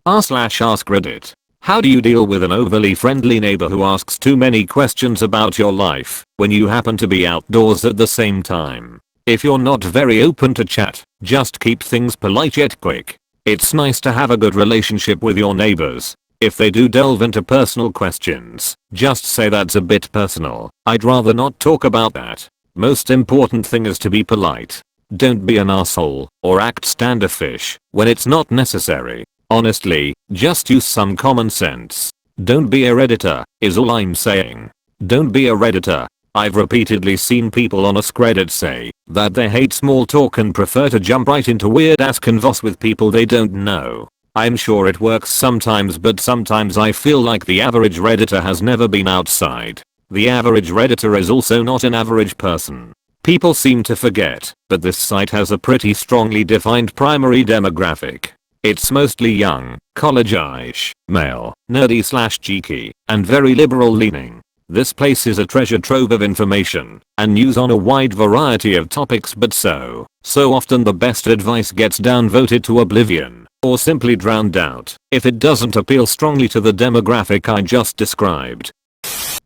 r/AskReddit. How do you deal with an overly friendly neighbor who asks too many questions about your life when you happen to be outdoors at the same time? If you're not very open to chat, just keep things polite yet quick. It's nice to have a good relationship with your neighbors. If they do delve into personal questions, just say that's a bit personal. I'd rather not talk about that. Most important thing is to be polite. Don't be an asshole or act standoffish when it's not necessary. Honestly, just use some common sense. Don't be a Redditor, is all I'm saying. Don't be a Redditor. I've repeatedly seen people on AskReddit say that they hate small talk and prefer to jump right into weird ass convos with people they don't know. I'm sure it works sometimes, but sometimes I feel like the average Redditor has never been outside. The average Redditor is also not an average person. People seem to forget, but this site has a pretty strongly defined primary demographic. It's mostly young, college-ish, male, nerdy/geeky, and very liberal leaning. This place is a treasure trove of information and news on a wide variety of topics, but so often the best advice gets downvoted to oblivion or simply drowned out if it doesn't appeal strongly to the demographic I just described.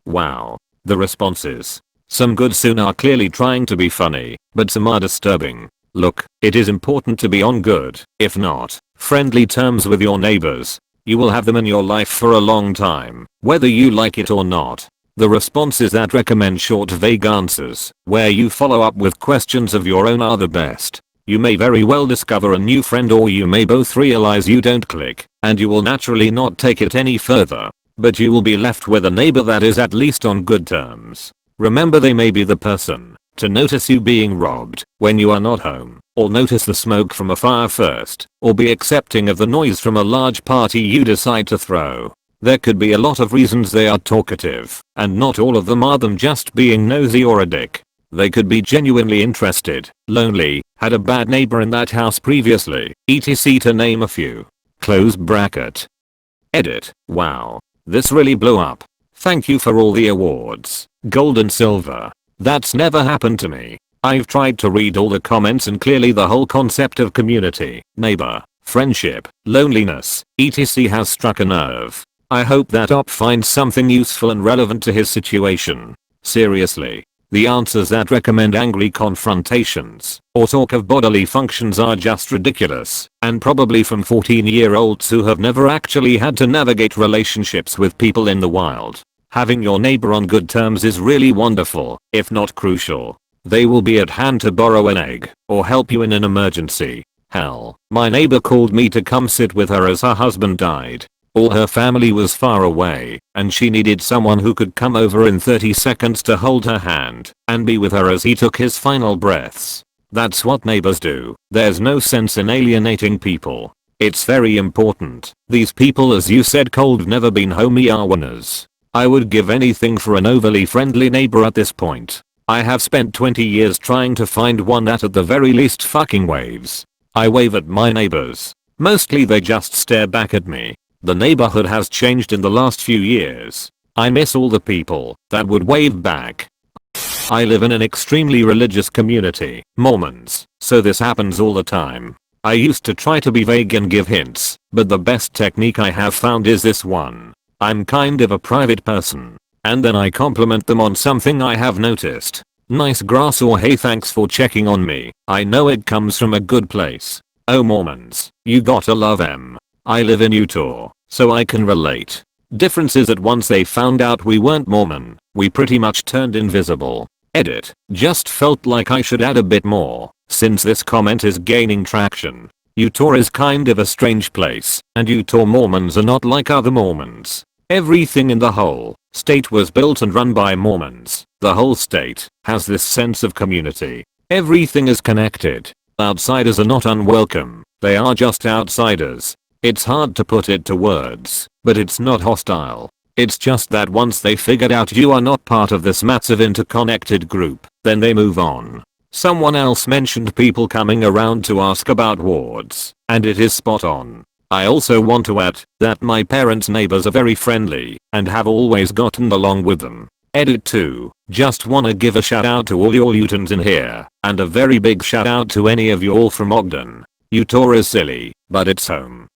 Wow. The responses. Some good soon are clearly trying to be funny, but some are disturbing. Look, it is important to be on good, if not friendly terms with your neighbors. You will have them in your life for a long time, whether you like it or not. The responses that recommend short vague answers, where you follow up with questions of your own, are the best. You may very well discover a new friend, or you may both realize you don't click, and you will naturally not take it any further. But you will be left with a neighbor that is at least on good terms. Remember, they may be the person to notice you being robbed when you are not home, or notice the smoke from a fire first, or be accepting of the noise from a large party you decide to throw. There could be a lot of reasons they are talkative, and not all of them are them just being nosy or a dick. They could be genuinely interested, lonely, had a bad neighbor in that house previously, etc., to name a few. Close bracket. Edit. Wow. This really blew up. Thank you for all the awards. Gold and silver. That's never happened to me. I've tried to read all the comments, and clearly the whole concept of community, neighbor, friendship, loneliness, etc. has struck a nerve. I hope that op finds something useful and relevant to his situation. Seriously. The answers that recommend angry confrontations or talk of bodily functions are just ridiculous, and probably from 14-year-olds who have never actually had to navigate relationships with people in the wild. Having your neighbor on good terms is really wonderful, if not crucial. They will be at hand to borrow an egg or help you in an emergency. Hell, my neighbor called me to come sit with her as her husband died. All her family was far away, and she needed someone who could come over in 30 seconds to hold her hand and be with her as he took his final breaths. That's what neighbors do. There's no sense in alienating people. It's very important. These people, as you said, cold, never been home, are winners. I would give anything for an overly friendly neighbor at this point. I have spent 20 years trying to find one that at the very least fucking waves. I wave at my neighbors. Mostly they just stare back at me. The neighborhood has changed in the last few years. I miss all the people that would wave back. I live in an extremely religious community, Mormons, so this happens all the time. I used to try to be vague and give hints, but the best technique I have found is this one. I'm kind of a private person, and then I compliment them on something I have noticed. Nice grass, or hey, thanks for checking on me. I know it comes from a good place. Oh, Mormons, you gotta love them. I live in Utah, so I can relate. Difference is that once they found out we weren't Mormon, we pretty much turned invisible. Edit. Just felt like I should add a bit more, since this comment is gaining traction. Utah is kind of a strange place, and Utah Mormons are not like other Mormons. Everything in the whole state was built and run by Mormons. The whole state has this sense of community. Everything is connected. Outsiders are not unwelcome. They are just outsiders. It's hard to put it to words, but it's not hostile. It's just that once they figured out you are not part of this massive interconnected group, then they move on. Someone else mentioned people coming around to ask about wards, and it is spot on. I also want to add that my parents' neighbors are very friendly and have always gotten along with them. Edit 2. Just wanna give a shout out to all your Utahns in here, and a very big shout out to any of you all from Ogden. Utah is silly, but it's home.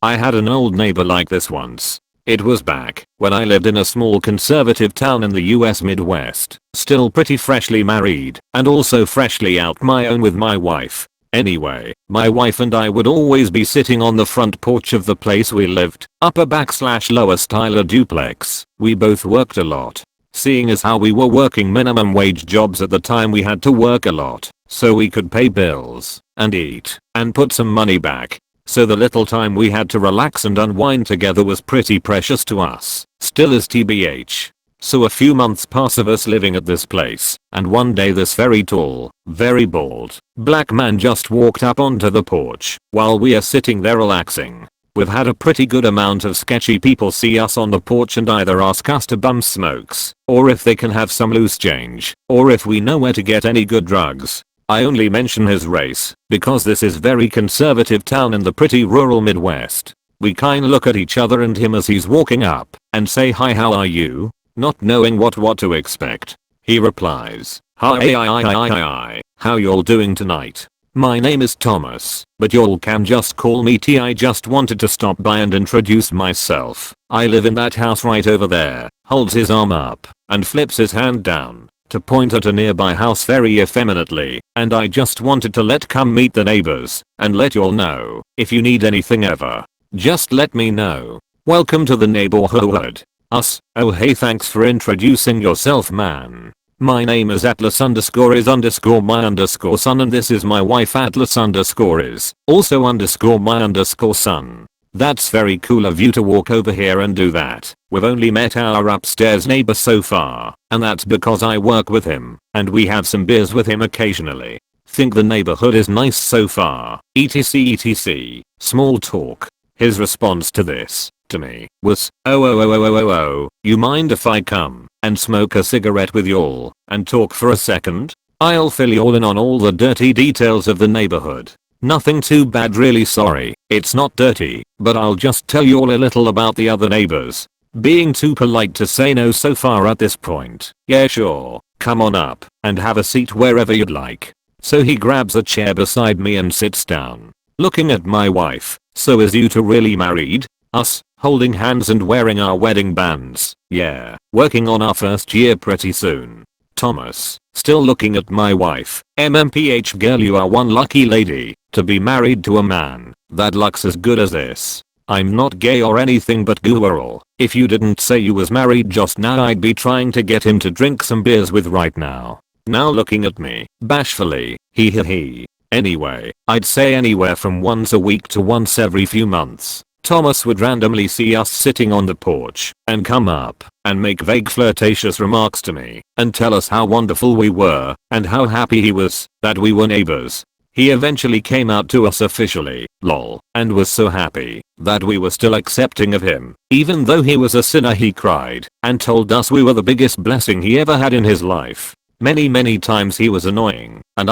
I had an old neighbor like this once. It was back when I lived in a small conservative town in the US Midwest, still pretty freshly married and also freshly out my own with my wife. Anyway, my wife and I would always be sitting on the front porch of the place we lived, upper/lower style duplex. We both worked a lot. Seeing as how we were working minimum wage jobs at the time, we had to work a lot so we could pay bills and eat and put some money back. So the little time we had to relax and unwind together was pretty precious to us. Still is TBH. So a few months pass of us living at this place, and one day this very tall, very bald, black man just walked up onto the porch while we are sitting there relaxing. We've had a pretty good amount of sketchy people see us on the porch and either ask us to bum smokes, or if they can have some loose change, or if we know where to get any good drugs. I only mention his race because this is very conservative town in the pretty rural Midwest. We kinda look at each other and him as he's walking up and say, "Hi, how are you?" Not knowing what to expect. He replies, "Hi, how y'all doing tonight? My name is Thomas, but y'all can just call me T. I just wanted to stop by and introduce myself. I live in that house right over there." Holds his arm up and flips his hand down to point at a nearby house very effeminately, and I just wanted to come meet the neighbors and let y'all know, if you need anything ever, just let me know. Welcome to the neighborhood. Us. Oh hey, thanks for introducing yourself, man. My name is Atlas_is_my_son and this is my wife Atlas_is also _my_son. That's very cool of you to walk over here and do that. We've only met our upstairs neighbor so far, and that's because I work with him, and we have some beers with him occasionally. Think the neighborhood is nice so far, etc. Small talk. His response to this, to me, was, oh, you mind if I come and smoke a cigarette with y'all and talk for a second? I'll fill y'all in on all the dirty details of the neighborhood. Nothing too bad really, sorry, it's not dirty, but I'll just tell y'all a little about the other neighbors. Being too polite to say no so far at this point. Yeah sure, come on up and have a seat wherever you'd like. So he grabs a chair beside me and sits down. Looking at my wife, so is you two really married? Us, holding hands and wearing our wedding bands. Yeah, working on our first year pretty soon. Thomas, still looking at my wife. MMPH girl, you are one lucky lady to be married to a man that looks as good as this. I'm not gay or anything but girl. If you didn't say you was married just now, I'd be trying to get him to drink some beers with right now. Now looking at me, bashfully, he. Anyway, I'd say anywhere from once a week to once every few months. Thomas would randomly see us sitting on the porch and come up and make vague flirtatious remarks to me and tell us how wonderful we were and how happy he was that we were neighbors. He eventually came out to us officially, lol, and was so happy that we were still accepting of him. Even though he was a sinner, he cried and told us we were the biggest blessing he ever had in his life. Many times he was annoying and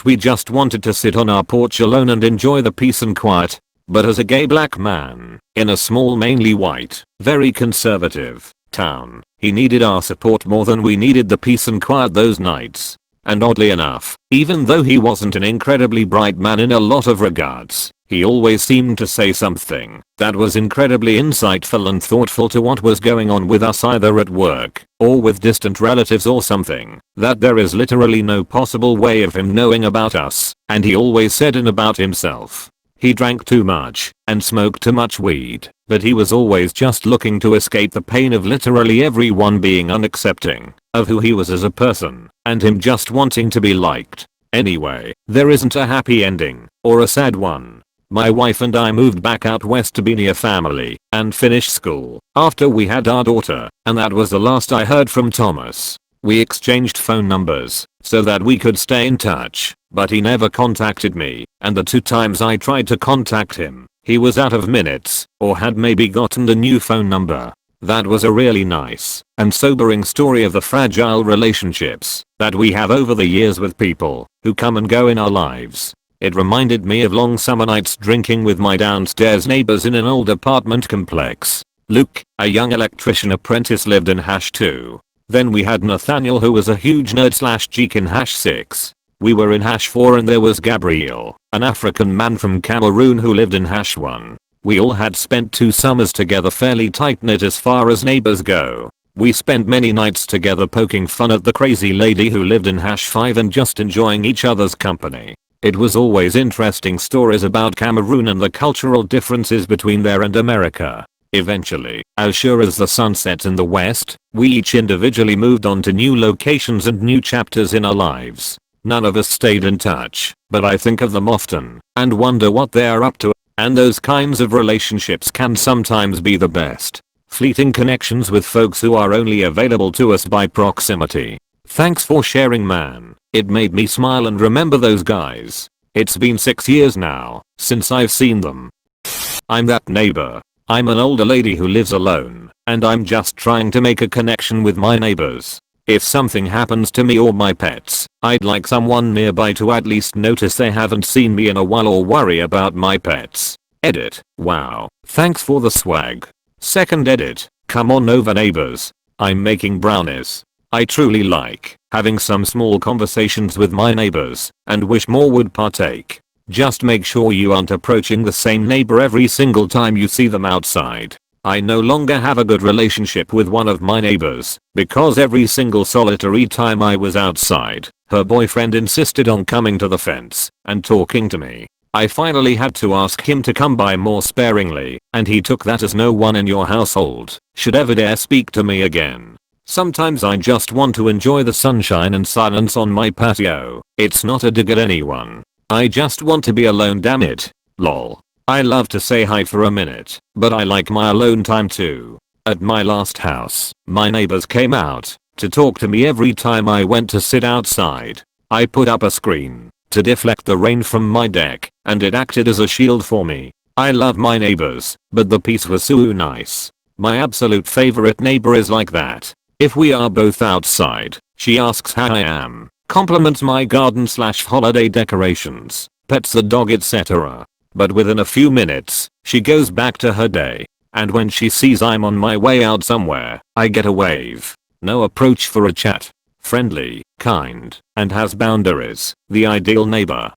we just wanted to sit on our porch alone and enjoy the peace and quiet. But as a gay black man in a small, mainly white, very conservative town, he needed our support more than we needed the peace and quiet those nights. And oddly enough, even though he wasn't an incredibly bright man in a lot of regards, he always seemed to say something that was incredibly insightful and thoughtful to what was going on with us, either at work or with distant relatives or something that there is literally no possible way of him knowing about us, and he always said and about himself. He drank too much and smoked too much weed, but he was always just looking to escape the pain of literally everyone being unaccepting of who he was as a person and him just wanting to be liked. Anyway, there isn't a happy ending or a sad one. My wife and I moved back out west to be near family and finish school after we had our daughter, and that was the last I heard from Thomas. We exchanged phone numbers so that we could stay in touch, but he never contacted me, and the 2 times I tried to contact him, he was out of minutes or had maybe gotten a new phone number. That was a really nice and sobering story of the fragile relationships that we have over the years with people who come and go in our lives. It reminded me of long summer nights drinking with my downstairs neighbors in an old apartment complex. Luke, a young electrician apprentice, lived in #2. Then we had Nathaniel, who was a huge nerd/geek in #6. We were in #4 and there was Gabriel, an African man from Cameroon who lived in #1. We all had spent 2 summers together fairly tight-knit as far as neighbors go. We spent many nights together poking fun at the crazy lady who lived in #5 and just enjoying each other's company. It was always interesting stories about Cameroon and the cultural differences between there and America. Eventually, as sure as the sun sets in the west, we each individually moved on to new locations and new chapters in our lives. None of us stayed in touch, but I think of them often and wonder what they're up to, and those kinds of relationships can sometimes be the best. Fleeting connections with folks who are only available to us by proximity. Thanks for sharing, man. It made me smile and remember those guys. It's been 6 years now since I've seen them. I'm that neighbor. I'm an older lady who lives alone, and I'm just trying to make a connection with my neighbors. If something happens to me or my pets, I'd like someone nearby to at least notice they haven't seen me in a while or worry about my pets. Edit. Wow. Thanks for the swag. Second edit. Come on over, neighbors. I'm making brownies. I truly like having some small conversations with my neighbors and wish more would partake. Just make sure you aren't approaching the same neighbor every single time you see them outside. I no longer have a good relationship with one of my neighbors because every single solitary time I was outside, her boyfriend insisted on coming to the fence and talking to me. I finally had to ask him to come by more sparingly, and he took that as no one in your household should ever dare speak to me again. Sometimes I just want to enjoy the sunshine and silence on my patio. It's not a dig at anyone. I just want to be alone, damn it. Lol. I love to say hi for a minute, but I like my alone time too. At my last house, my neighbors came out to talk to me every time I went to sit outside. I put up a screen to deflect the rain from my deck, and it acted as a shield for me. I love my neighbors, but the peace was so nice. My absolute favorite neighbor is like that. If we are both outside, she asks how I am, compliments my garden/holiday decorations, pets the dog, etc. But within a few minutes, she goes back to her day. And when she sees I'm on my way out somewhere, I get a wave. No approach for a chat. Friendly, kind, and has boundaries. The ideal neighbor.